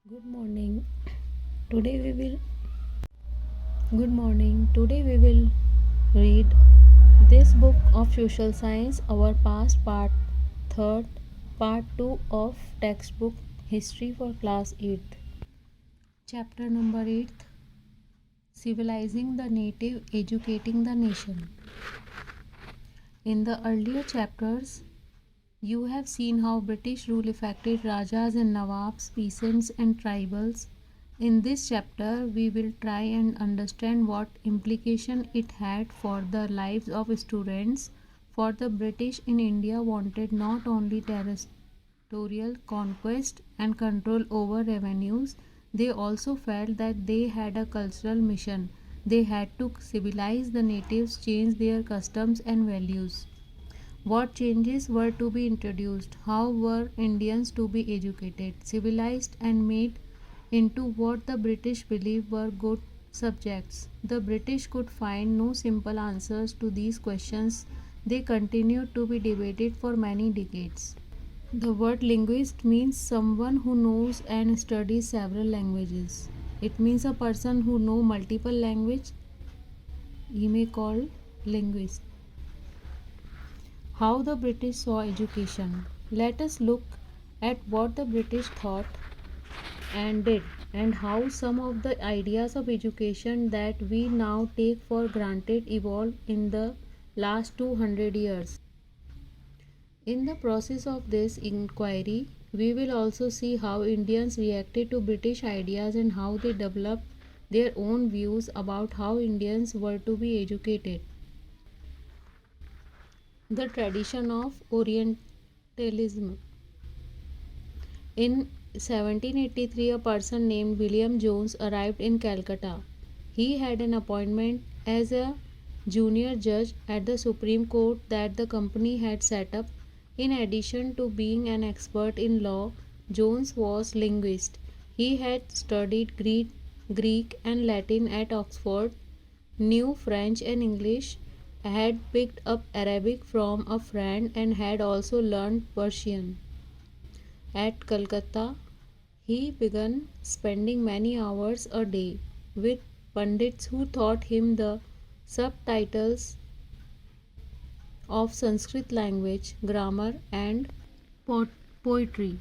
Good morning. Today we will Good morning. Today we will read this book of social science, our past part 3rd, part 2 of textbook history for class 8th. Chapter number 8, Civilizing the Native, Educating the Nation. In the earlier chapters, you have seen how British rule affected Rajas and Nawabs, peasants and tribals. In this chapter, we will try and understand what implication it had for the lives of students, for the British in India wanted not only territorial conquest and control over revenues, they also felt that they had a cultural mission. They had to civilize the natives, change their customs and values. What changes were to be introduced? How were Indians to be educated, civilized, and made into what the British believed were good subjects? The British could find no simple answers to these questions. They continued to be debated for many decades. The word linguist means someone who knows and studies several languages. It means a person who knows multiple languages. He may call linguist. How the British saw education. Let us look at what the British thought and did, and how some of the ideas of education that we now take for granted evolved in the last 200 years. In the process of this inquiry, we will also see how Indians reacted to British ideas and how they developed their own views about how Indians were to be educated. The tradition of Orientalism. In 1783, a person named William Jones arrived in Calcutta. He had an appointment as a junior judge at the Supreme Court that the company had set up. In addition to being an expert in law, Jones was linguist. He had studied Greek and Latin at Oxford, knew French and English, had picked up Arabic from a friend, and had also learned Persian. At Calcutta, he began spending many hours a day with pundits who taught him the subtitles of Sanskrit language, grammar, and poetry.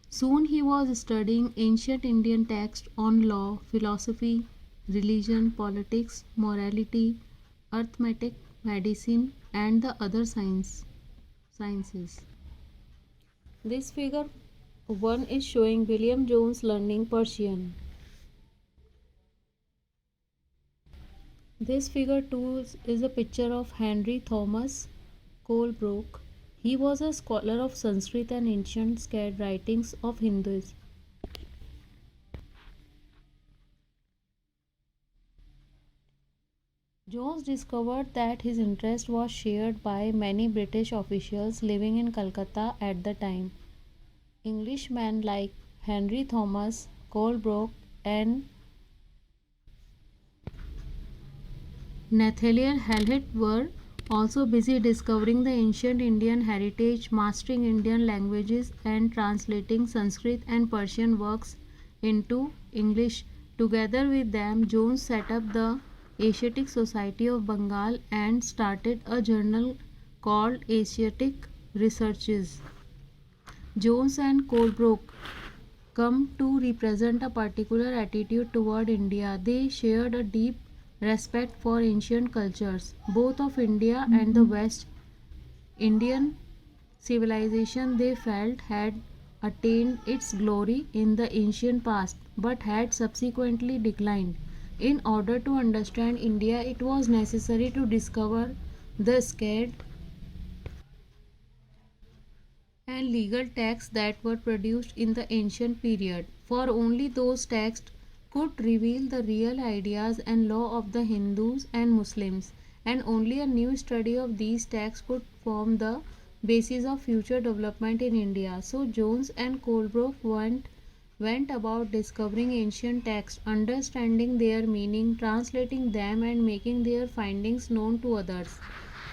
Soon he was studying ancient Indian texts on law, philosophy, religion, politics, morality, arithmetic, medicine, and the other sciences. This figure 1 is showing William Jones learning Persian. This figure 2 is a picture of Henry Thomas Colebrook. He was a scholar of Sanskrit and ancient sacred writings of Hinduism. Jones discovered that his interest was shared by many British officials living in Calcutta at the time. Englishmen like Henry Thomas Colebrook and Nathaniel Hallett were also busy discovering the ancient Indian heritage, mastering Indian languages, and translating Sanskrit and Persian works into English. Together with them, Jones set up the Asiatic Society of Bengal and started a journal called Asiatic Researches. Jones and Colebrook come to represent a particular attitude toward India. They shared a deep respect for ancient cultures, both of India and the West. Indian civilization, they felt, had attained its glory in the ancient past but had subsequently declined. In order to understand India, it was necessary to discover the sacred and legal texts that were produced in the ancient period, for only those texts could reveal the real ideas and law of the Hindus and Muslims, and only a new study of these texts could form the basis of future development in India. So Jones and Colebrook went about discovering ancient texts, understanding their meaning, translating them, and making their findings known to others.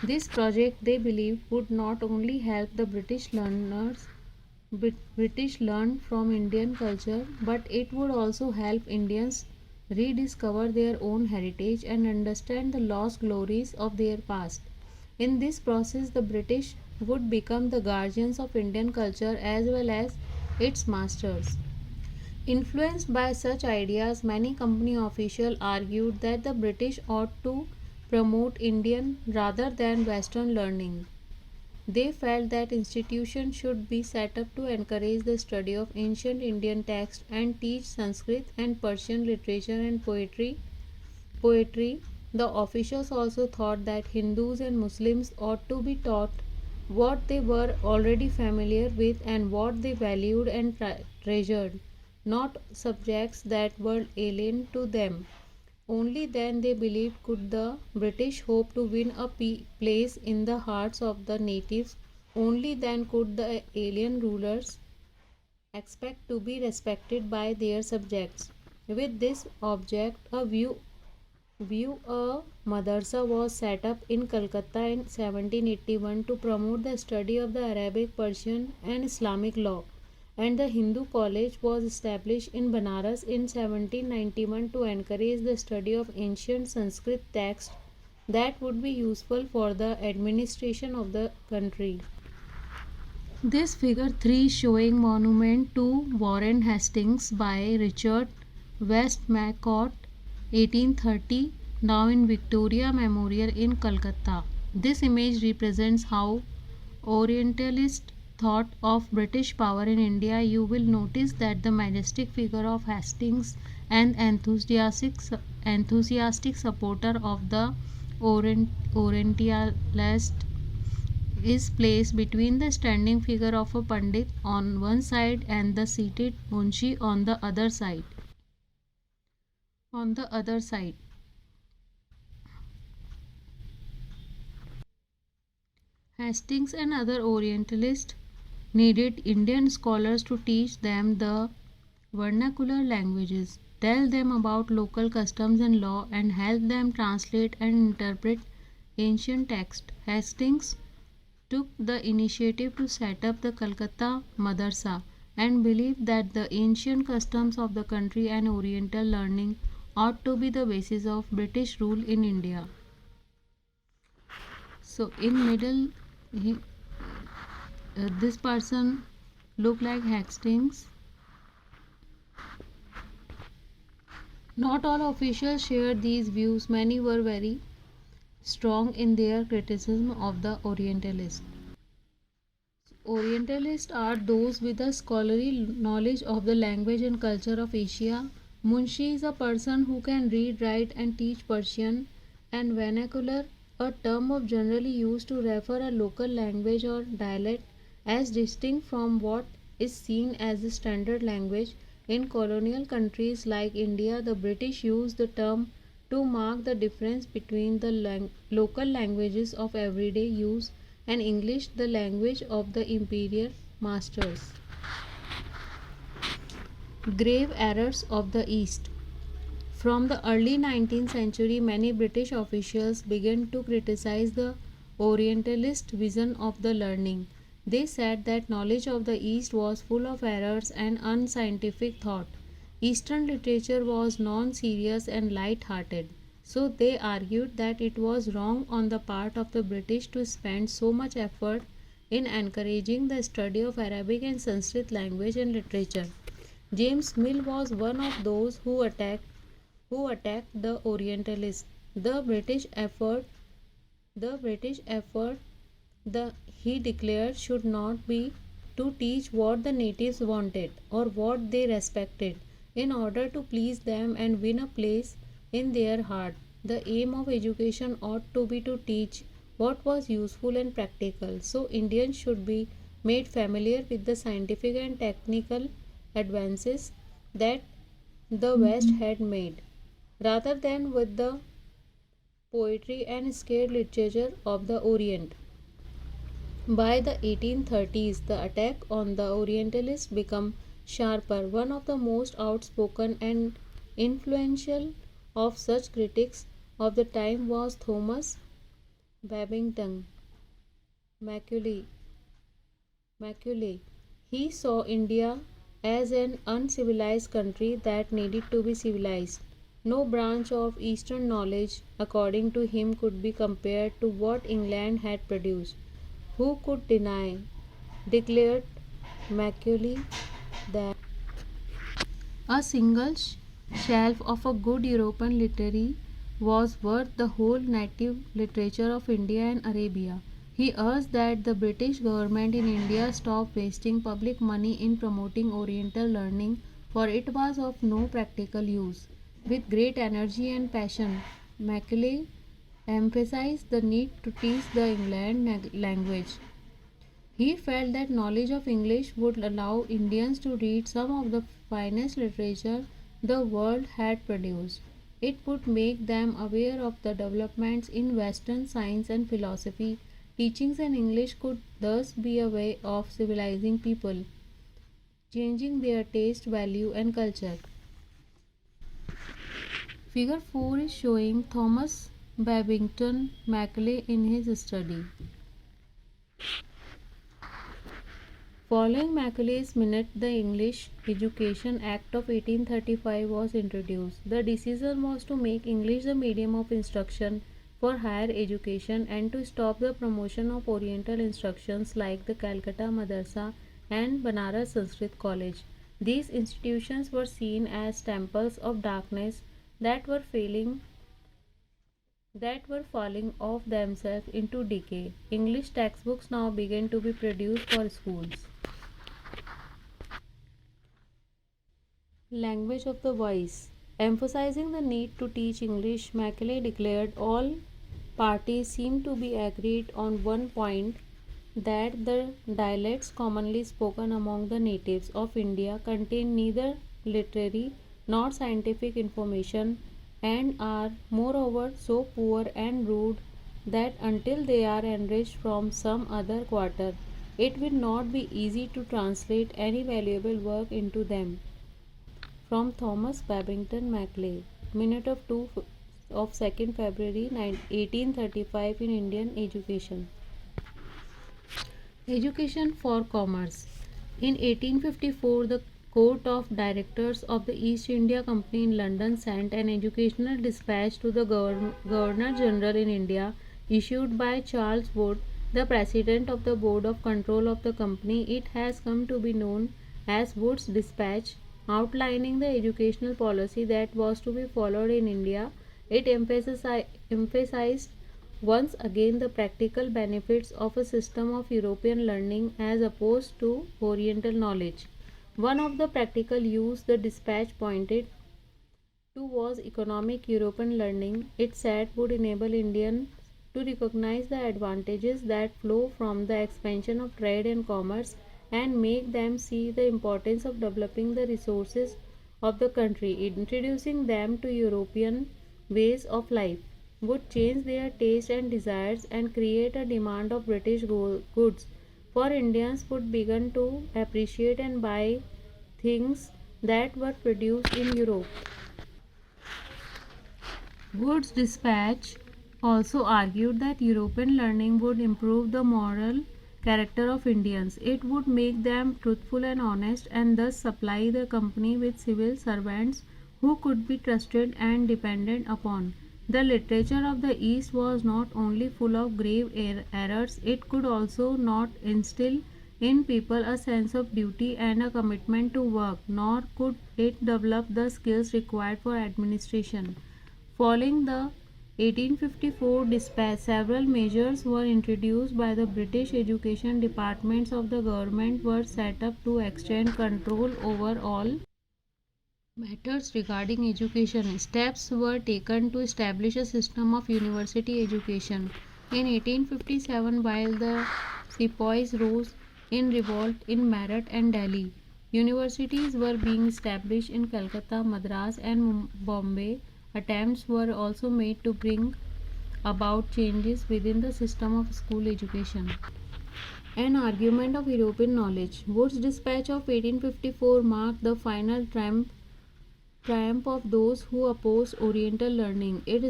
This project, they believed, would not only help the British learners British learned from Indian culture, but it would also help Indians rediscover their own heritage and understand the lost glories of their past. In this process, the British would become the guardians of Indian culture as well as its masters. Influenced by such ideas, many company officials argued that the British ought to promote Indian rather than Western learning. They felt that institutions should be set up to encourage the study of ancient Indian texts and teach Sanskrit and Persian literature and poetry. The officials also thought that Hindus and Muslims ought to be taught what they were already familiar with and what they valued and treasured, not subjects that were alien to them. Only then, they believed, could the British hope to win a place in the hearts of the natives. Only then could the alien rulers expect to be respected by their subjects. With this object, a madrasa was set up in Calcutta in 1781 to promote the study of the Arabic, Persian, and Islamic law, and the Hindu College was established in Banaras in 1791 to encourage the study of ancient Sanskrit texts that would be useful for the administration of the country. This figure 3 showing monument to Warren Hastings by Richard Westmacott 1830, now in Victoria Memorial in Calcutta. This image represents how Orientalists thought of British power in India. You will notice that the majestic figure of Hastings, an enthusiastic supporter of the Orientalist, is placed between the standing figure of a Pandit on one side and the seated Munshi on the other side. On the other side, Hastings and other Orientalists needed Indian scholars to teach them the vernacular languages, tell them about local customs and law, and help them translate and interpret ancient texts. Hastings took the initiative to set up the Calcutta Madrasa and believed that the ancient customs of the country and Oriental learning ought to be the basis of British rule in India. So in middle, he, this person looked like Hastings. Not all officials shared these views. Many were very strong in their criticism of the Orientalists. Orientalists are those with a scholarly knowledge of the language and culture of Asia. Munshi is a person who can read, write, and teach Persian and vernacular, a term of generally used to refer a local language or dialect as distinct from what is seen as the standard language. In colonial countries like India, the British used the term to mark the difference between the local languages of everyday use and English, the language of the imperial masters. Grave errors of the East. From the early 19th century, many British officials began to criticize the Orientalist vision of the learning. They said that knowledge of the East was full of errors and unscientific thought. Eastern literature was non-serious and light-hearted. So they argued that it was wrong on the part of the British to spend so much effort in encouraging the study of Arabic and Sanskrit language and literature. James Mill was one of those who attacked the Orientalists. The British effort, he declared, should not be to teach what the natives wanted or what they respected in order to please them and win a place in their heart. The aim of education ought to be to teach what was useful and practical. So Indians should be made familiar with the scientific and technical advances that the West had made, rather than with the poetry and sacred literature of the Orient. By the 1830s, the attack on the Orientalists became sharper. One of the most outspoken and influential of such critics of the time was Thomas Babington Macaulay. Macaulay. He saw India as an uncivilized country that needed to be civilized. No branch of Eastern knowledge, according to him, could be compared to what England had produced. Who could deny, declared Macaulay, that a single shelf of a good European literature was worth the whole native literature of India and Arabia. He urged that the British government in India stop wasting public money in promoting Oriental learning, for it was of no practical use. With great energy and passion, Macaulay emphasized the need to teach the England language. He felt that knowledge of English would allow Indians to read some of the finest literature the world had produced. It would make them aware of the developments in Western science and philosophy. Teachings in English could thus be a way of civilizing people, changing their taste, value, and culture. Figure 4 is showing Thomas Babington Macaulay in his study. Following Macaulay's minute, the English Education Act of 1835 was introduced. The decision was to make English the medium of instruction for higher education and to stop the promotion of Oriental instructions like the Calcutta Madrasa and Banaras Sanskrit College. These institutions were seen as temples of darkness that were falling off themselves into decay. English textbooks now began to be produced for schools. Language of the voice. Emphasizing the need to teach English, Macaulay declared all parties seem to be agreed on one point, that the dialects commonly spoken among the natives of India contain neither literary nor scientific information and are moreover so poor and rude that until they are enriched from some other quarter, it will not be easy to translate any valuable work into them. From Thomas Babington Macaulay, Minute of 2 of 2nd February 1835 in Indian Education. Education for Commerce. In 1854, the Court of Directors of the East India Company in London sent an educational dispatch to the Governor General in India, issued by Charles Wood, the President of the Board of Control of the Company. It has come to be known as Wood's Dispatch, outlining the educational policy that was to be followed in India. It emphasized once again the practical benefits of a system of European learning as opposed to Oriental knowledge. One of the practical use the dispatch pointed to was economic European learning. It said would enable Indians to recognize the advantages that flow from the expansion of trade and commerce and make them see the importance of developing the resources of the country. Introducing them to European ways of life would change their taste and desires and create a demand of British goods, for Indians would begin to appreciate and buy things that were produced in Europe. Wood's dispatch also argued that European learning would improve the moral character of Indians. It would make them truthful and honest and thus supply the company with civil servants who could be trusted and depended upon. The literature of the East was not only full of grave errors, it could also not instill in people a sense of duty and a commitment to work, nor could it develop the skills required for administration. Following the 1854 dispatch, several measures were introduced by the British education departments of the government were set up to extend control over all matters regarding education. Steps were taken to establish a system of university education. In 1857, while the sepoys rose in revolt in Meerut and Delhi, universities were being established in Calcutta, Madras, and Bombay. Attempts were also made to bring about changes within the system of school education. An argument of European knowledge. Wood's dispatch of 1854 marked the final triumph of those who opposed Oriental learning. It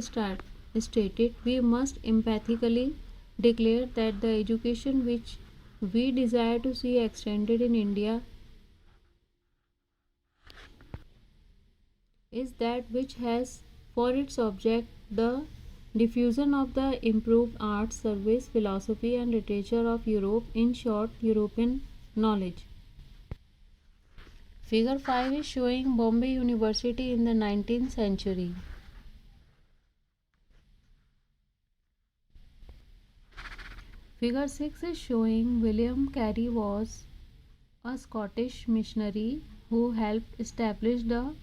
stated, "We must emphatically declare that the education which we desire to see extended in India is that which has for its object the diffusion of the improved arts, service, philosophy, and literature of Europe, in short, European knowledge. Figure 5 is showing Bombay University in the 19th century. Figure 6 is showing William Carey was a Scottish missionary who helped establish the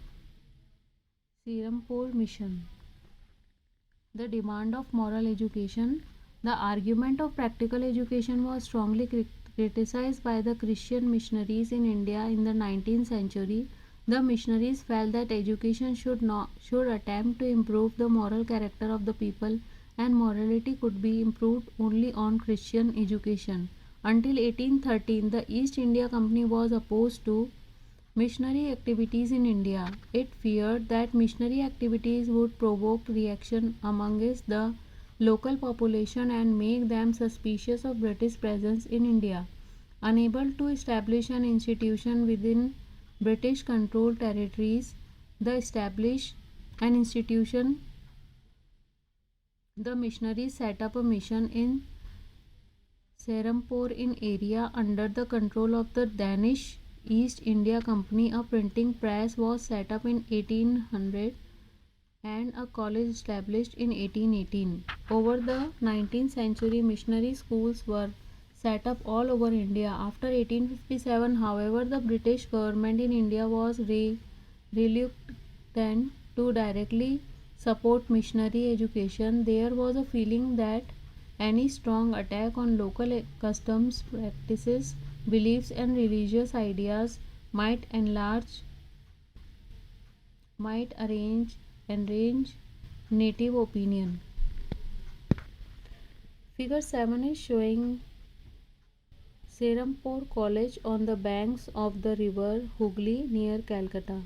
Serampore mission. The demand of moral education. The argument of practical education was strongly criticized by the Christian missionaries in India in the 19th century. The missionaries felt that education should attempt to improve the moral character of the people, and morality could be improved only on Christian education. Until 1813, the East India Company was opposed to missionary activities in India. It feared that missionary activities would provoke reaction amongst the local population and make them suspicious of British presence in India. Unable to establish an institution within British controlled territories, the missionaries set up a mission in Serampore in area under the control of the Danish East India Company. A printing press was set up in 1800 and a college established in 1818. Over the 19th century, missionary schools were set up all over India. After 1857, however, the British government in India was reluctant to directly support missionary education. There was a feeling that any strong attack on local customs, practices, beliefs, and religious ideas might enrage native opinion. Figure 7 is showing Serampore College on the banks of the river Hooghly near Calcutta.